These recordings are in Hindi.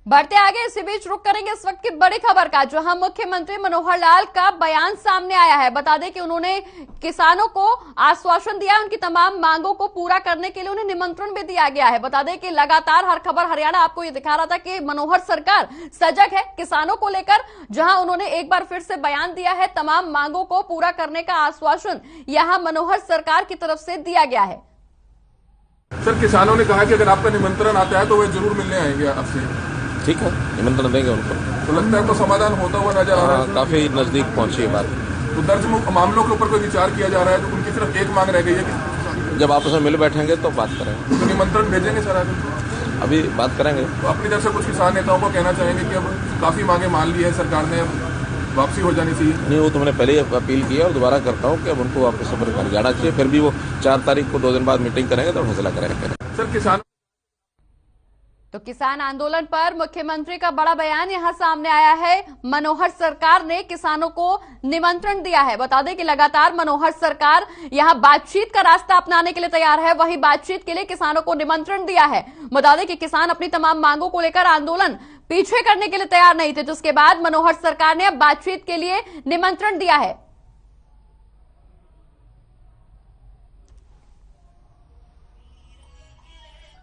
बढ़ते आगे, इसी बीच रुक करेंगे इस वक्त की बड़ी खबर का, जहां मुख्यमंत्री मनोहर लाल का बयान सामने आया है। बता दें कि उन्होंने किसानों को आश्वासन दिया, उनकी तमाम मांगों को पूरा करने के लिए उन्हें निमंत्रण भी दिया गया है। बता दें कि लगातार हर खबर हरियाणा आपको ये दिखा रहा था कि मनोहर सरकार सजग है किसानों को लेकर, जहां उन्होंने एक बार फिर से बयान दिया है। तमाम मांगों को पूरा करने का आश्वासन यहां मनोहर सरकार की तरफ से दिया गया है। सर, किसानों ने कहा कि अगर आपका निमंत्रण आता है तो वे जरूर मिलने आएंगे आपसे। ठीक है, निमंत्रण देंगे उनको। तो लगता है तो समाधान होता हुआ नजर आ रहा है। काफी नजदीक पहुंची है बात। तो दर्ज मामलों के ऊपर कोई विचार किया जा रहा है, तो उनकी सिर्फ एक मांग रह गई है कि जब आपस में मिल बैठेंगे तो बात करेंगे। तो निमंत्रण भेजेंगे सर आज? अभी बात करेंगे। तो अपनी तरफ से कुछ किसान नेताओं को कहना चाहेंगे कि अब काफी मांगे मान ली है सरकार ने, अब वापसी हो जानी चाहिए? नहीं, वो तो मैंने पहले ही अपील की है और दोबारा करता हूँ कि अब उनको वापस ऊपर घर जाना चाहिए। फिर भी वो 4 तारीख को 2 दिन बाद मीटिंग करेंगे तो फैसला करेंगे। सर, किसान तो किसान आंदोलन पर मुख्यमंत्री का बड़ा बयान यहां सामने आया है। मनोहर सरकार ने किसानों को निमंत्रण दिया है। बता दें कि लगातार मनोहर सरकार यहां बातचीत का रास्ता अपनाने के लिए तैयार है, वही बातचीत के लिए किसानों को निमंत्रण दिया है। बता दें कि किसान अपनी तमाम मांगों को लेकर आंदोलन पीछे करने के लिए तैयार नहीं थे, जिसके बाद मनोहर सरकार ने अब बातचीत के लिए निमंत्रण दिया है।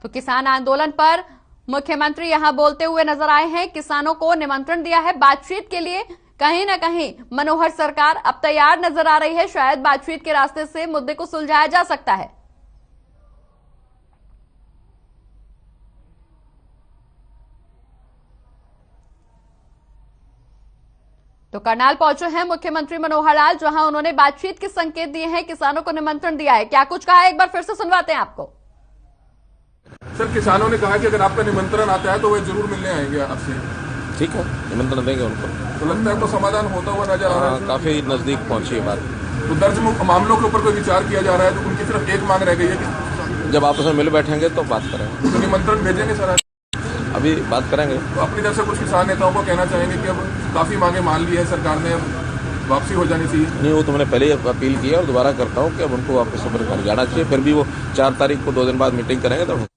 तो किसान आंदोलन पर मुख्यमंत्री यहां बोलते हुए नजर आए हैं। किसानों को निमंत्रण दिया है बातचीत के लिए। कहीं ना कहीं मनोहर सरकार अब तैयार नजर आ रही है। शायद बातचीत के रास्ते से मुद्दे को सुलझाया जा सकता है। तो करनाल पहुंचे हैं मुख्यमंत्री मनोहर लाल, जहां उन्होंने बातचीत के संकेत दिए हैं, किसानों को निमंत्रण दिया है। क्या कुछ कहा है, एक बार फिर से सुनवाते हैं आपको। सर, किसानों ने कहा कि अगर आपका निमंत्रण आता है तो वे जरूर मिलने आएंगे आपसे। ठीक है, निमंत्रण देंगे उनको। तो लगता है तो समाधान होता हुआ नजर आ रहा है। काफी नजदीक पहुंची है बात। तो दर्ज मामलों के ऊपर कोई विचार किया जा रहा है, तो उनकी सिर्फ एक मांग रह गई है कि जब आपस में मिल बैठेंगे तो बात करेंगे। तो निमंत्रण भेजेंगे सर आज? अभी बात करेंगे। तो अपनी तरफ से कुछ किसान नेताओं को कहना चाहेंगे कि अब काफी मांगे मान ली है सरकार ने, अब वापसी हो जानी चाहिए? नहीं, वो तो मैंने पहले ही अपील की है और दोबारा करता हूँ कि अब उनको वापस ऊपर घर जाना चाहिए। फिर भी वो 4 तारीख को 2 दिन बाद मीटिंग करेंगे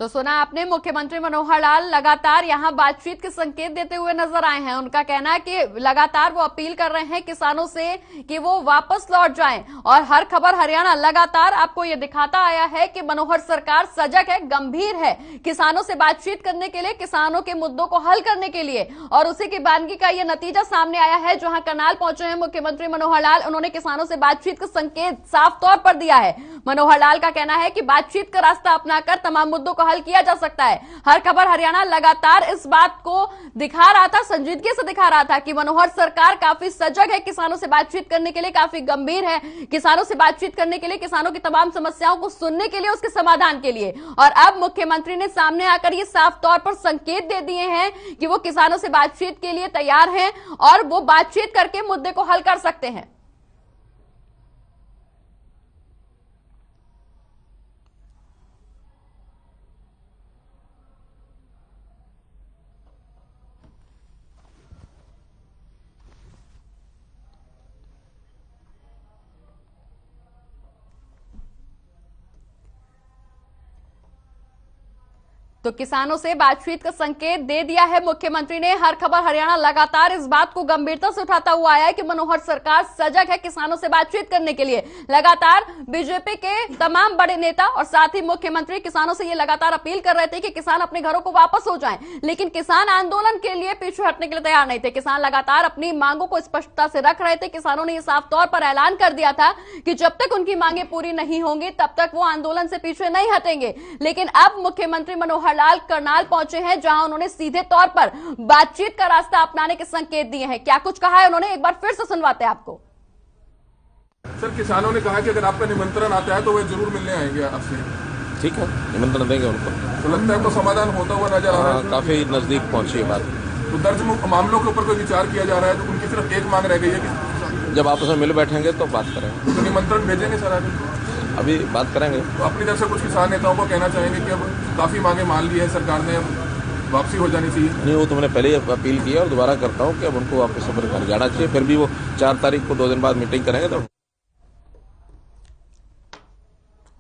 तो सुना आपने, मुख्यमंत्री मनोहर लाल लगातार यहां बातचीत के संकेत देते हुए नजर आए हैं। उनका कहना है कि लगातार वो अपील कर रहे हैं किसानों से कि वो वापस लौट जाएं। और हर खबर हरियाणा लगातार आपको ये दिखाता आया है कि मनोहर सरकार सजग है, गंभीर है किसानों से बातचीत करने के लिए, किसानों के मुद्दों को हल करने के लिए। और उसी की बानगी का ये नतीजा सामने आया है। जहां करनाल पहुंचे हैं मुख्यमंत्री मनोहर लाल, उन्होंने किसानों से बातचीत का संकेत साफ तौर पर दिया है। मनोहर लाल का कहना है कि बातचीत का रास्ता अपनाकर तमाम मुद्दों को हल किया जा सकता है। हर खबर हरियाणा लगातार इस बात को दिखा रहा था, संजीदगी से दिखा रहा था कि मनोहर सरकार काफी सजग है किसानों से बातचीत करने के लिए, काफी गंभीर है किसानों से बातचीत करने के लिए, किसानों की तमाम समस्याओं को सुनने के लिए, उसके समाधान के लिए। और अब मुख्यमंत्री ने सामने आकर ये साफ तौर पर संकेत दे दिए हैं कि वो किसानों से बातचीत के लिए तैयार हैं और वो बातचीत करके मुद्दे को हल कर सकते हैं। तो किसानों से बातचीत का संकेत दे दिया है मुख्यमंत्री ने। हर खबर हरियाणा लगातार इस बात को गंभीरता से उठाता हुआ आया है कि मनोहर सरकार सजग है किसानों से बातचीत करने के लिए। लगातार बीजेपी के तमाम बड़े नेता और साथ ही मुख्यमंत्री किसानों से ये लगातार अपील कर रहे थे कि किसान अपने घरों को वापस हो जाएं, लेकिन किसान आंदोलन के लिए पीछे हटने के लिए तैयार नहीं थे। किसान लगातार अपनी मांगों को स्पष्टता से रख रहे थे। किसानों ने यह साफ तौर पर ऐलान कर दिया था कि जब तक उनकी मांगे पूरी नहीं होंगी तब तक वो आंदोलन से पीछे नहीं हटेंगे। लेकिन अब मुख्यमंत्री मनोहर लाल करनाल पहुंचे हैं, जहां उन्होंने सीधे तौर पर बातचीत का रास्ता अपनाने के संकेत दिए हैं। क्या कुछ कहा है उन्होंने, एक बार फिर से सुनवाते हैं आपको। सर, किसानों ने कहा कि अगर आपका निमंत्रण आता है तो वे जरूर मिलने आएंगे आपसे। ठीक है, निमंत्रण देंगे उनको। तो लगता है तो समाधान होता हुआ नजर आ रहा है। काफी नजदीक पहुंची है बात। तो दर्ज मामलों के ऊपर कोई विचार किया जा रहा है, तो उनकी सिर्फ एक मांग रह गई है कि जब आपस में मिल बैठेंगे तो बात करेंगे। तो निमंत्रण भेजेंगे सर आज? अभी बात करेंगे। तो अपनी तरफ से कुछ किसान नेताओं को कहना चाहेंगे कि अब काफी मांगे मान ली है सरकार ने, अब वापसी हो जानी चाहिए? नहीं, वो तो मैंने पहले ही अपील की है और दोबारा करता हूँ कि अब उनको वापस ऊपर घर जाना चाहिए। फिर भी वो 4 तारीख को 2 दिन बाद मीटिंग करेंगे तो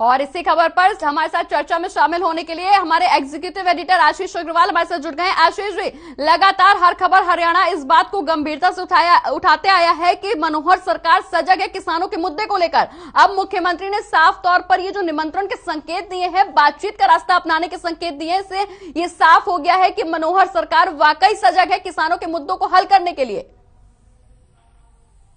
और इसी खबर पर हमारे साथ चर्चा में शामिल होने के लिए हमारे एग्जीक्यूटिव एडिटर आशीष अग्रवाल हमारे साथ जुड़ गए हैं। आशीष जी, लगातार हर खबर हरियाणा इस बात को गंभीरता से उठाते आया है कि मनोहर सरकार सजग है किसानों के मुद्दे को लेकर। अब मुख्यमंत्री ने साफ तौर पर ये जो निमंत्रण के संकेत दिए हैं, बातचीत का रास्ता अपनाने के संकेत दिए, इससे ये साफ हो गया है कि मनोहर सरकार वाकई सजग है किसानों के मुद्दों को हल करने के लिए।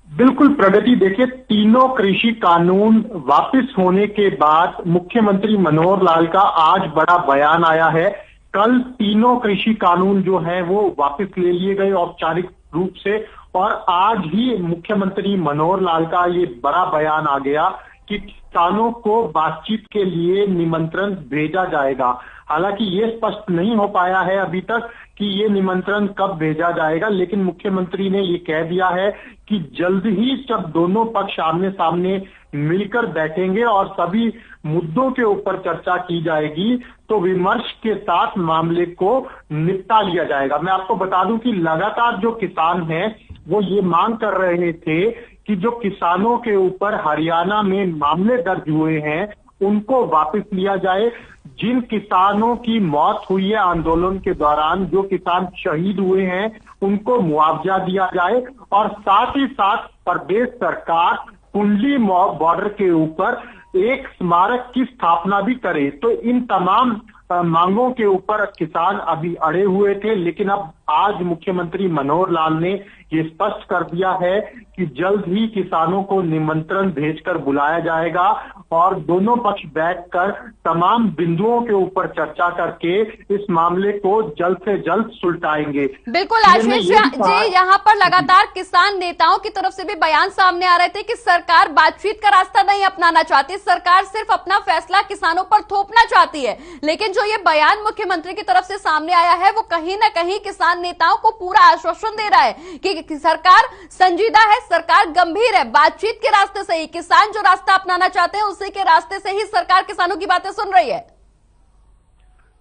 बिल्कुल प्रगति, देखिए तीनों कृषि कानून वापस होने के बाद मुख्यमंत्री मनोहर लाल का आज बड़ा बयान आया है। कल तीनों कृषि कानून जो है वो वापस ले लिए गए औपचारिक रूप से, और आज ही मुख्यमंत्री मनोहर लाल का ये बड़ा बयान आ गया कि किसानों को बातचीत के लिए निमंत्रण भेजा जाएगा। हालांकि ये स्पष्ट नहीं हो पाया है अभी तक कि ये निमंत्रण कब भेजा जाएगा, लेकिन मुख्यमंत्री ने ये कह दिया है कि जल्द ही जब दोनों पक्ष आमने सामने मिलकर बैठेंगे और सभी मुद्दों के ऊपर चर्चा की जाएगी तो विमर्श के साथ मामले को निपटा लिया जाएगा। मैं आपको बता दूं कि लगातार जो किसान हैं वो ये मांग कर रहे थे कि जो किसानों के ऊपर हरियाणा में मामले दर्ज हुए हैं उनको वापस लिया जाए। जिन किसानों की मौत हुई है आंदोलन के दौरान, जो किसान शहीद हुए हैं, उनको मुआवजा दिया जाए, और साथ ही साथ प्रदेश सरकार कुंडली बॉर्डर के ऊपर एक स्मारक की स्थापना भी करे। तो इन तमाम मांगों के ऊपर किसान अभी अड़े हुए थे, लेकिन अब आज मुख्यमंत्री मनोहर लाल ने ये स्पष्ट कर दिया है कि जल्द ही किसानों को निमंत्रण भेजकर बुलाया जाएगा और दोनों पक्ष बैठकर तमाम बिंदुओं के ऊपर चर्चा करके इस मामले को जल्द से जल्द सुलझाएंगे। बिल्कुल आशीष जी, यहाँ पर लगातार किसान नेताओं की तरफ से भी बयान सामने आ रहे थे कि सरकार बातचीत का रास्ता नहीं अपनाना चाहती, सरकार सिर्फ अपना फैसला किसानों पर थोपना चाहती है। लेकिन जो ये बयान मुख्यमंत्री की तरफ से सामने आया है वो कहीं ना कहीं किसान नेताओं को पूरा आश्वासन दे रहा है कि सरकार संजीदा है, सरकार गंभीर है, बातचीत के रास्ते से ही किसान जो रास्ता अपनाना चाहते हैं उसी के रास्ते से ही सरकार किसानों की बातें सुन रही है।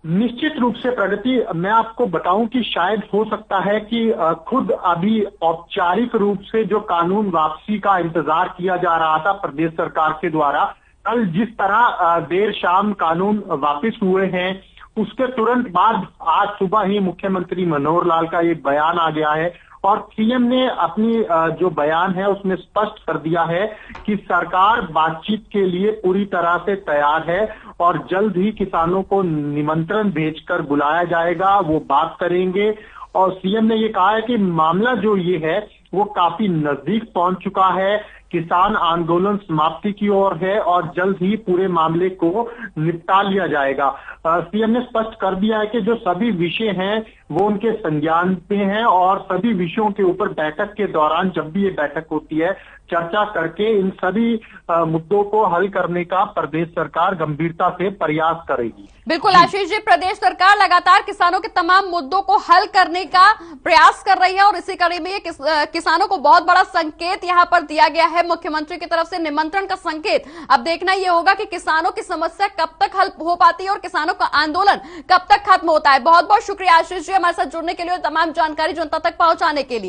निश्चित रूप से प्रगति, मैं आपको बताऊं कि शायद हो सकता है कि खुद अभी औपचारिक रूप से जो कानून वापसी का इंतजार किया जा रहा था प्रदेश सरकार के द्वारा, कल जिस तरह देर शाम कानून वापस हुए हैं उसके तुरंत बाद आज सुबह ही मुख्यमंत्री मनोहर लाल का ये बयान आ गया है और सीएम ने अपनी जो बयान है उसमें स्पष्ट कर दिया है कि सरकार बातचीत के लिए पूरी तरह से तैयार है और जल्द ही किसानों को निमंत्रण भेजकर बुलाया जाएगा, वो बात करेंगे। और सीएम ने ये कहा है कि मामला जो ये है वो काफी नजदीक पहुंच चुका है, किसान आंदोलन समाप्ति की ओर है और जल्द ही पूरे मामले को निपटा लिया जाएगा। सीएम ने स्पष्ट कर दिया है कि जो सभी विषय हैं वो उनके संज्ञान में हैं और सभी विषयों के ऊपर बैठक के दौरान, जब भी ये बैठक होती है, चर्चा करके इन सभी मुद्दों को हल करने का प्रदेश सरकार गंभीरता से प्रयास करेगी। बिल्कुल आशीष जी, प्रदेश सरकार लगातार किसानों के तमाम मुद्दों को हल करने का प्रयास कर रही है और इसी कड़ी में ये किसानों को बहुत बड़ा संकेत यहां पर दिया गया है मुख्यमंत्री की तरफ से, निमंत्रण का संकेत। अब देखना यह होगा कि किसानों की समस्या कब तक हल हो पाती है और किसानों का आंदोलन कब तक खत्म होता है। बहुत बहुत शुक्रिया आशीष जी हमारे साथ जुड़ने के लिए और तमाम जानकारी जनता तक पहुंचाने के लिए।